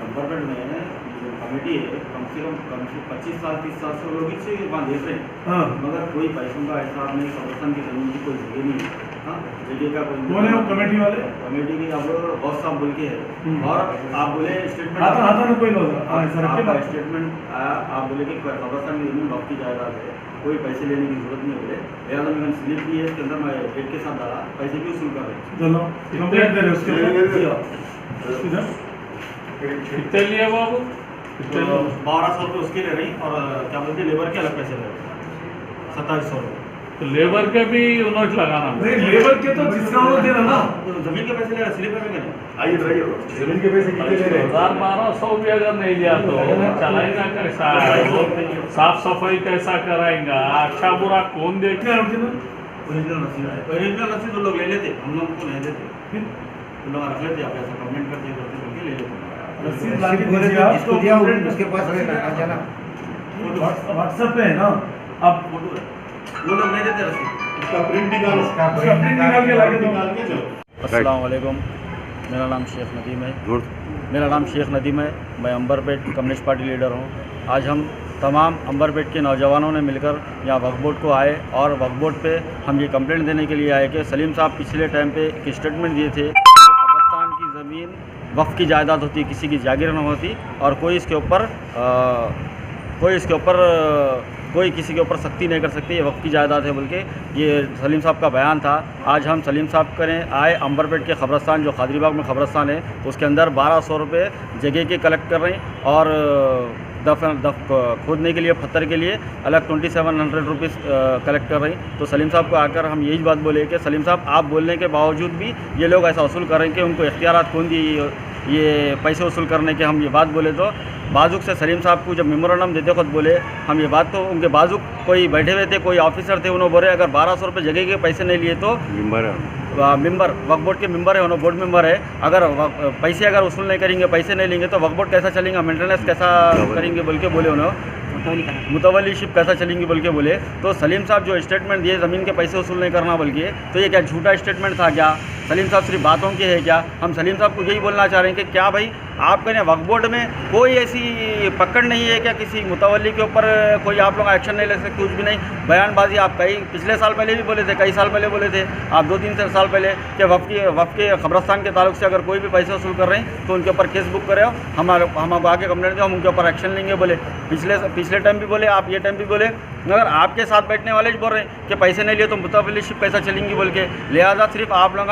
Government में committee है कम से कम 25 साल 30 साल से लोग इसे वहाँ देख रहे हैं, मगर कोई पैसों का हिसाब नहीं, संगठन की जमीन की कोई जगह नहीं है। जगह का कोई कौन है वो कमेटी वाले? कमेटी की अब बॉस साहब बोल के है, और आप बोले स्टेटमेंट कोई स्टेटमेंट आप बोले कि खबरस्तान की जमीन वक्त की जायदाद है, कोई पैसे लेने की जरूरत नहीं बोले। लिहाजा मैंने स्लिप ली है, इसके अंदर मैं डेट के साथ डाला, पैसे भी वसूल कर रहे हैं। चलो कंप्लेंट दे रहे उसके कितने लिए बाबू? 1200 रुपये उसके ले रही, और क्या बोलते लेबर के अलग पैसे ले रहे 2700 रुपये। तो लेबर के भी यूनिट लगाना नहीं, लेबर के तो जिसका वो दे रहा ना, जमीन के पैसे ले रहे, स्लिप में नहीं। आइए जमीन के पैसे कितने ले रहे हैं? 1200 भी अगर नहीं लिया तो चलाएगा कैसा? साफ सफाई कैसा कराएगा? अच्छा बुरा कौन देखेगा? ओरिजिनल रसीद तो लोग ले लेते, हम लोग को नहीं देते, फिर लोग रख लेते, आप ऐसा कमेंट करते करके ले लेते। रसीद लाके दीजिए आप, इसको दिया उसके पास जाना व्हाट्सएप पे है ना, आप फोटो है, वो लोग नहीं देते रसीद, उसका प्रिंट निकाल के लाके दो। अस्सलाम वालेकुम, मेरा नाम शेख नदीम है, मैं अंबरपेट कम्युनिस्ट पार्टी लीडर हूँ। आज हम तमाम अंबरपेट के नौजवानों ने मिलकर यहाँ वक्फ बोर्ड को आए, और वक्फ बोर्ड पे हम ये कंप्लेंट देने के लिए आए कि सलीम साहब पिछले टाइम पे एक स्टेटमेंट दिए थे कि कब्रिस्तान की ज़मीन वक्फ की जायदाद होती, किसी की जागीर न होती, और कोई किसी के ऊपर सख्ती नहीं कर सकती, ये वक्फ की जायदाद है बोल के ये सलीम साहब का बयान था। आज हम सलीम साहब करें आए अंबरपेट के कब्रिस्तान, जो कादरीबाग में कब्रिस्तान है, उसके अंदर 1200 रुपये जगह के कलेक्ट कर रहे हैं, और खोदने के लिए पत्थर के लिए अलग 2700 रुपीज़ कलेक्ट कर रही। तो सलीम साहब को आकर हम यही बात बोले कि सलीम साहब, आप बोलने के बावजूद भी ये लोग ऐसा वसूल कर रहे हैं कि उनको इख्तियारात कौन दिए ये पैसे वसूल करने के। हम ये बात बोले तो बाजुक से सलीम साहब को जब मेमोरेंडम देते खुद बोले, हम ये बात तो उनके बाजुक कोई बैठे हुए थे, कोई ऑफिसर थे, उन्होंने बोले अगर 1200 रुपये जगह के पैसे नहीं लिए तो मेंबर वक्फ बोर्ड के मेंबर है, उन्होंने बोर्ड मेंबर है, अगर पैसे अगर वसूल नहीं करेंगे, पैसे नहीं लेंगे तो वक्फ बोर्ड कैसा चलेगा, मेंटेनेंस कैसा करेंगे बोल के बोले, उन्होंने मुतवल्लीशिप कैसा चलेंगी बोल के बोले। तो सलीम साहब जो स्टेटमेंट दिए ज़मीन के पैसे वसूल नहीं करना बोल के, तो ये क्या झूठा स्टेटमेंट था क्या? सलीम साहब सिर्फ बातों के है क्या? हम सलीम साहब को यही बोलना चाह रहे हैं कि क्या भाई आप कहें वक्फ बोर्ड में कोई ऐसी पकड़ नहीं है क्या, किसी मुतवल्ली के ऊपर कोई आप लोग एक्शन नहीं ले सकते? कुछ भी नहीं, बयानबाजी आप कई पिछले साल पहले भी बोले थे, कई साल पहले बोले थे आप, 2-3 साल पहले, कि वक्फ के कब्रिस्तान के ताल्लुक से अगर कोई भी पैसे वसूल कर रहे हैं तो उनके ऊपर केस बुक करें, हम आगे कंप्लेंट दें, हम उनके ऊपर एक्शन लेंगे बोले। पिछले टाइम भी बोले, आप ये टाइम भी बोले, मगर आपके साथ बैठने वाले बोल रहे हैं कि पैसे नहीं लिए तो मुतवल्लीशिप कैसा चलेंगी बोल के। लिहाजा सिर्फ आप लोग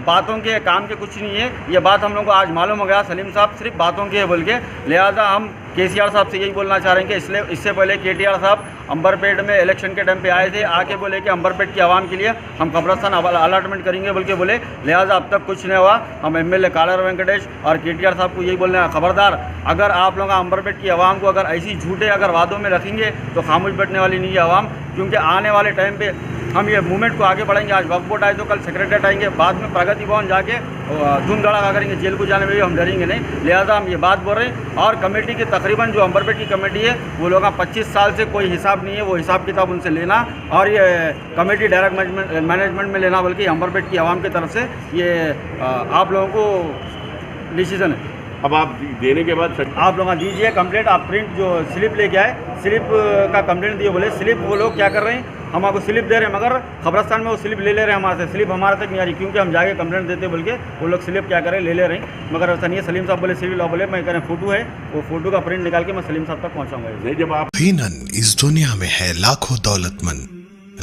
बातों के, काम के कुछ नहीं है, ये बात हम लोग को आज मालूम हो गया, सलीम साहब सिर्फ बातों के है बोल के। लिहाजा हम केसीआर साहब से यही बोलना चाह रहे हैं कि इससे पहले केटीआर साहब अंबरपेट में इलेक्शन के टाइम पे आए थे, आके बोले कि अंबरपेट की आवाम के लिए हम कब्रिस्तान अलॉटमेंट करेंगे बोल के बोले। लिहाजा अब तक कुछ नहीं हुआ। हम एमएलए कालर वेंकटेश और केटीआर साहब को यही बोलना है, खबरदार, अगर आप लोग अंबरपेट की आवाम को अगर ऐसी झूठे अगर वादों में रखेंगे तो खामोश बैठने वाली नहीं है आवाम, क्योंकि आने वाले टाइम पे हम ये मूवमेंट को आगे बढ़ाएंगे। आज वक्फ बोर्ड आए तो कल सेक्रेटरीट आएंगे, बाद में प्रगति भवन जाके धूम धड़ाका करेंगे, जेल को जाने में भी हम डरेंगे नहीं। लिहाजा हम ये बात बोल रहे हैं। और कमेटी की तकरीबन जो अंबरपेट की कमेटी है वो लोग 25 साल से कोई हिसाब नहीं है, वो हिसाब किताब उनसे लेना और ये कमेटी डायरेक्ट मैनेजमेंट में लेना, बल्कि अंबरपेट की आवाम की तरफ से ये आप लोगों को डिसीजन है। अब आप देने के बाद आप लोग दीजिए कंप्लेंट, आप प्रिंट जो स्लिप लेके आए, स्लिप का कंप्लेंट दिए बोले। स्लिप वो लोग क्या कर रहे हैं, हमको स्लिप दे रहे हैं, मगर कब्रिस्तान में वो स्लिप ले रहे हैं हमारे से, स्लिप हमारे तक नहीं आ रही, क्योंकि हम जाके कंप्लेंट देते बोल के वो लोग स्लिप क्या करें ले ले रहे हैं, मगर ऐसा नहीं है। सलीम साहब बोले सिविल लॉ बोले, मैं कह रहा फोटो है, वो फोटो का प्रिंट निकाल के मैं सलीम साहब तक पहुँचाऊँगा। जब आप यकीनन इस दुनिया में है लाखों दौलतमंद,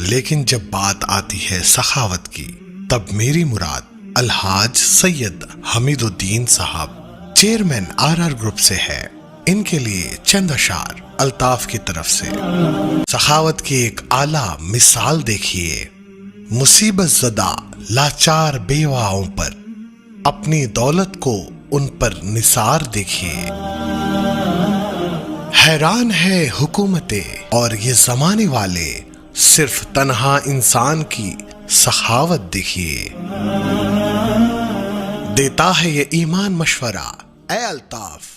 लेकिन जब बात आती है सखावत की, तब मेरी मुराद अलहाज सैयद हमीदुद्दीन साहब चेयरमैन RR ग्रुप से है। इनके लिए चंद अशार अल्ताफ की तरफ से। सखावत की एक आला मिसाल देखिए। मुसीबत ज़दा लाचार बेवाओं पर अपनी दौलत को उन पर निसार देखिए। हैरान है हुकूमतें और ये जमाने वाले, सिर्फ तन्हा इंसान की सखावत देखिए। देता है ये ईमान मशवरा, ए अल्ताफ